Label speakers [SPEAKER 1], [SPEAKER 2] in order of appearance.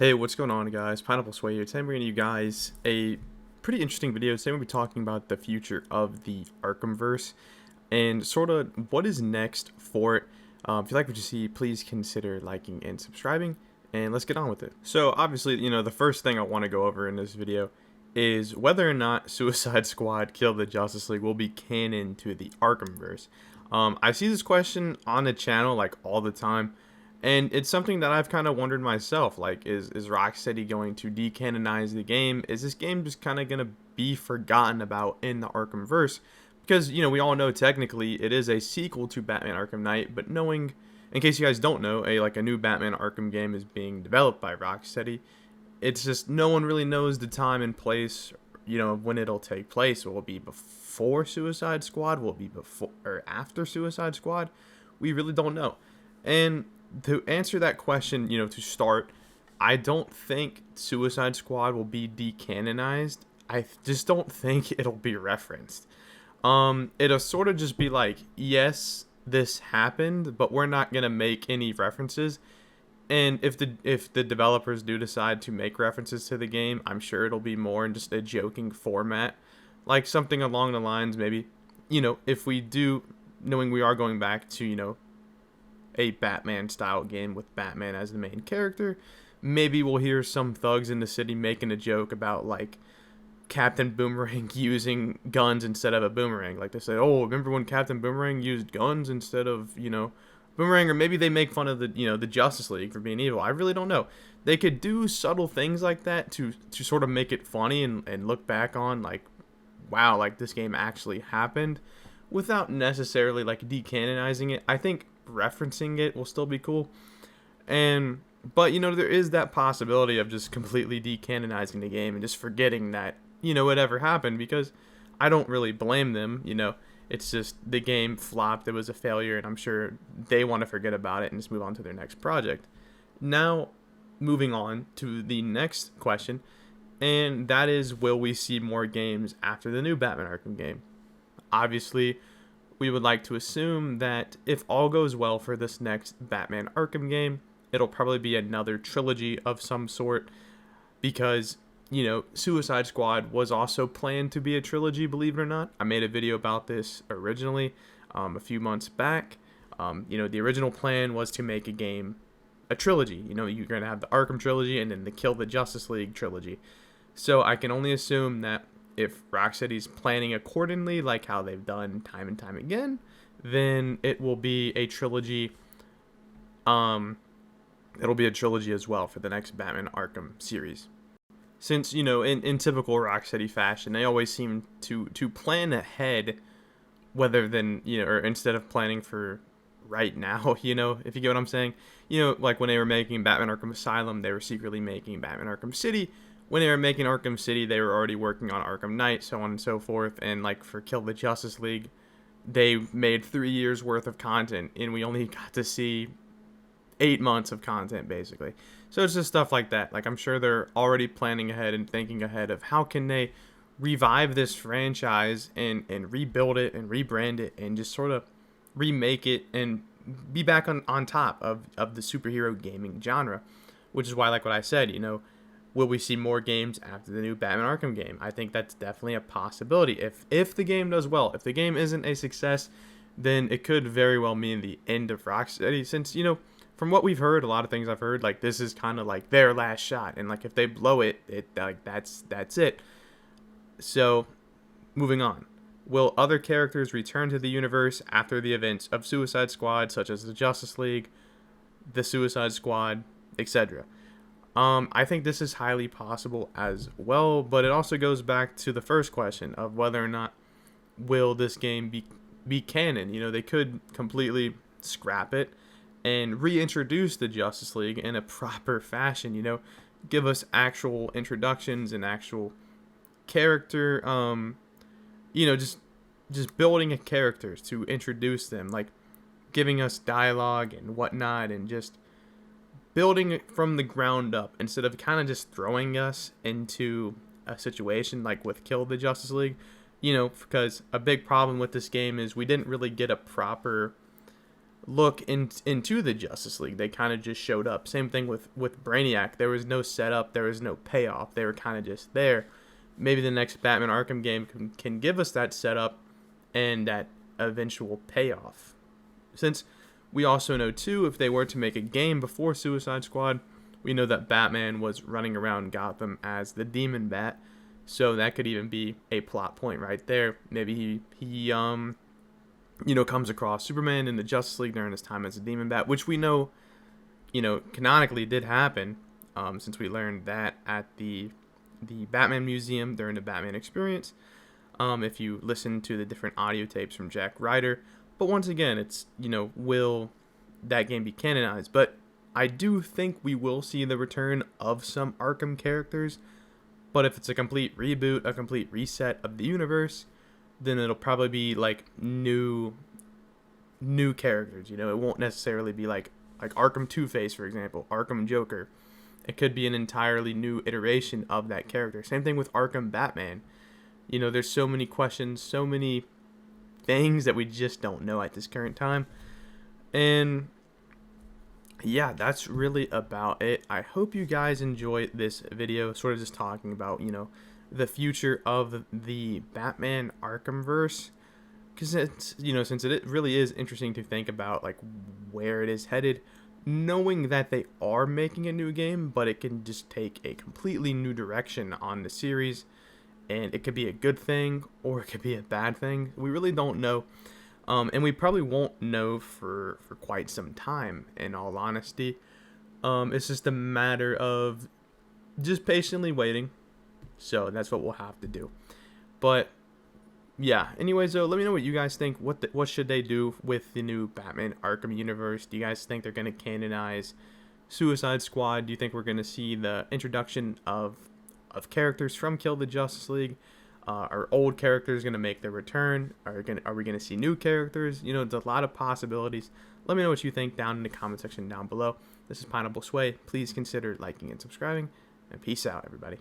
[SPEAKER 1] Hey, what's going on, guys? Pineapple Sway here. Today I'm bringing you guys a pretty interesting video. Today we'll be talking about the future of the Arkhamverse and sort of what is next for it. If you like what you see, please consider liking and subscribing, and let's get on with it. So obviously, the first thing I want to go over in this video is whether or not Suicide Squad Kill the Justice League will be canon to the Arkhamverse. I see this question on the channel like all the time. And it's something that I've kind of wondered myself, like, is Rocksteady going to decanonize the game? Is this game just kind of going to be forgotten about in the Arkhamverse? Because, we all know technically it is a sequel to Batman Arkham Knight, but knowing, in case you guys don't know, a new Batman Arkham game is being developed by Rocksteady. It's just no one really knows the time and place, when it'll take place. Will it be before Suicide Squad? Will it be before or after Suicide Squad? We really don't know. And to answer that question, to start, I don't think Suicide Squad will be decanonized. I just don't think it'll be referenced. It'll sort of just be like, yes, this happened, but we're not gonna make any references. And if the developers do decide to make references to the game, I'm sure it'll be more in just a joking format, like something along the lines, maybe, if we do, knowing we are going back to, a Batman style game with Batman as the main character, maybe we'll hear some thugs in the city making a joke about like Captain Boomerang using guns instead of a boomerang. Like they say, oh, remember when Captain Boomerang used guns instead of, boomerang? Or maybe they make fun of the Justice League for being evil. I really don't know. They could do subtle things like that to sort of make it funny and look back on like, wow, like this game actually happened without necessarily like decanonizing it. I think referencing it will still be cool. But there is that possibility of just completely decanonizing the game and just forgetting that, it ever happened, because I don't really blame them. It's just the game flopped, it was a failure, and I'm sure they want to forget about it and just move on to their next project. Now, moving on to the next question, and that is, will we see more games after the new Batman Arkham game? Obviously, we would like to assume that if all goes well for this next Batman Arkham game, it'll probably be another trilogy of some sort, because, Suicide Squad was also planned to be a trilogy, believe it or not. I made a video about this originally a few months back. The original plan was to make a trilogy. You're going to have the Arkham trilogy and then the Kill the Justice League trilogy. So I can only assume that if Rocksteady's planning accordingly, like how they've done time and time again, then it will be a trilogy. It'll be a trilogy as well for the next Batman Arkham series. Since, in typical Rocksteady fashion, they always seem to plan ahead, whether than, or instead of planning for right now, if you get what I'm saying. Like when they were making Batman Arkham Asylum, they were secretly making Batman Arkham City. When they were making Arkham City, they were already working on Arkham Knight, so on and so forth. And like for Kill the Justice League, they made 3 years worth of content, and we only got to see 8 months of content, basically. So it's just stuff like that. Like, I'm sure they're already planning ahead and thinking ahead of how can they revive this franchise and rebuild it and rebrand it and just sort of remake it and be back on top of the superhero gaming genre. Which is why, like what I said, will we see more games after the new Batman Arkham game? I think that's definitely a possibility. If the game does well, if the game isn't a success, then it could very well mean the end of Rocksteady. Since, from what we've heard, a lot of things I've heard, like this is kind of like their last shot, and like if they blow it, that's it. So, moving on. Will other characters return to the universe after the events of Suicide Squad, such as the Justice League, the Suicide Squad, etc.? I think this is highly possible as well, but it also goes back to the first question of whether or not will this game be canon. They could completely scrap it and reintroduce the Justice League in a proper fashion, give us actual introductions and actual character, just building a characters to introduce them, like giving us dialogue and whatnot, and just building it from the ground up instead of kind of just throwing us into a situation like with Kill the Justice League. Because a big problem with this game is we didn't really get a proper look into the Justice League. They kind of just showed up. Same thing with Brainiac. There was no setup. There was no payoff. They were kind of just there. Maybe the next Batman Arkham game can give us that setup and that eventual payoff. Since we also know, too, if they were to make a game before Suicide Squad, we know that Batman was running around Gotham as the Demon Bat. So that could even be a plot point right there. Maybe he comes across Superman in the Justice League during his time as a Demon Bat, which we know, canonically did happen, since we learned that at the Batman Museum during the Batman Experience, if you listen to the different audio tapes from Jack Ryder. But once again, it's, will that game be canonized? But I do think we will see the return of some Arkham characters. But if it's a complete reboot, a complete reset of the universe, then it'll probably be like new characters. It won't necessarily be like Arkham Two-Face, for example, Arkham Joker. It could be an entirely new iteration of that character. Same thing with Arkham Batman. There's so many questions, so many things that we just don't know at this current time. And yeah, that's really about it. I hope you guys enjoyed this video, sort of just talking about, the future of the Batman Arkhamverse. Because it's, since it really is interesting to think about, like, where it is headed, knowing that they are making a new game, but it can just take a completely new direction on the series. And it could be a good thing, or it could be a bad thing. We really don't know. And we probably won't know for quite some time, in all honesty. It's just a matter of just patiently waiting. So that's what we'll have to do. But yeah, anyways, though, let me know what you guys think. What should they do with the new Batman Arkham universe? Do you guys think they're going to canonize Suicide Squad? Do you think we're going to see the introduction of characters from Kill the Justice League? Are old characters going to make their return? Are we going to see new characters? There's a lot of possibilities. Let me know what you think down in the comment section down below. This is Pineapple Sway. Please consider liking and subscribing. And peace out, everybody.